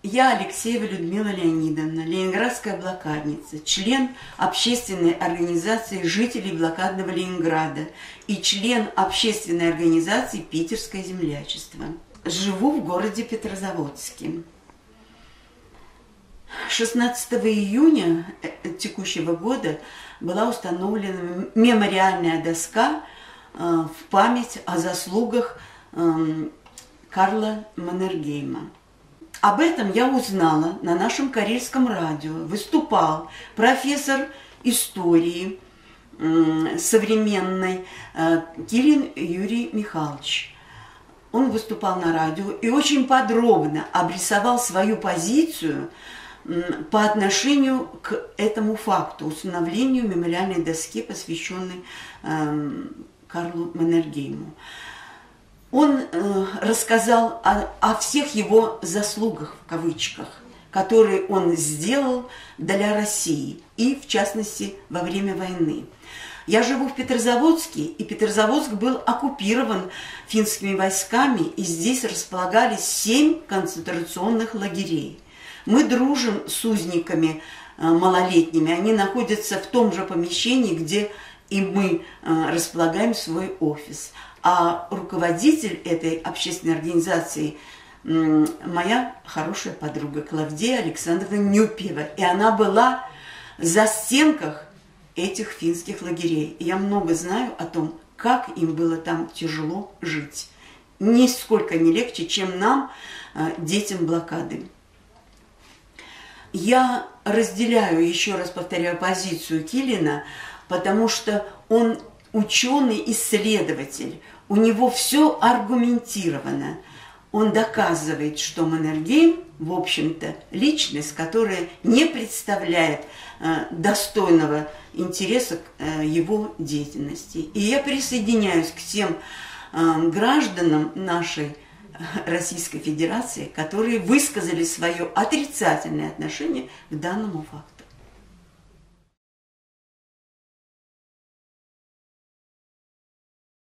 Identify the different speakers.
Speaker 1: Я, Алексеева Людмила Леонидовна, ленинградская блокадница, член общественной организации жителей блокадного Ленинграда и член общественной организации «Питерское землячество». Живу в городе Петрозаводске. 16 июня текущего года была установлена мемориальная доска в память о заслугах Карла Маннергейма. Об этом я узнала на нашем карельском радио. Выступал профессор истории современной Килин Юрий Михайлович. Он выступал на радио и очень подробно обрисовал свою позицию по отношению к этому факту, установлению мемориальной доски, посвященной Карлу Маннергейму. Он рассказал о всех его заслугах, в кавычках, которые он сделал для России и, в частности, во время войны. Я живу в Петрозаводске, и Петрозаводск был оккупирован финскими войсками, и здесь располагались 7 концентрационных лагерей. Мы дружим с узниками малолетними, они находятся в том же помещении, где и мы располагаем свой офис. А руководитель этой общественной организации моя хорошая подруга Клавдия Александровна Нюпьева. И она была в застенках этих финских лагерей. И я много знаю о том, как им было там тяжело жить. Нисколько не легче, чем нам, детям блокады. Я разделяю, еще раз повторяю, позицию Килина, потому что он ученый-исследователь, у него все аргументировано. Он доказывает, что Маннергейм, в общем-то, личность, которая не представляет достойного интереса к его деятельности. И я присоединяюсь к тем гражданам нашей Российской Федерации, которые высказали свое отрицательное отношение к данному факту.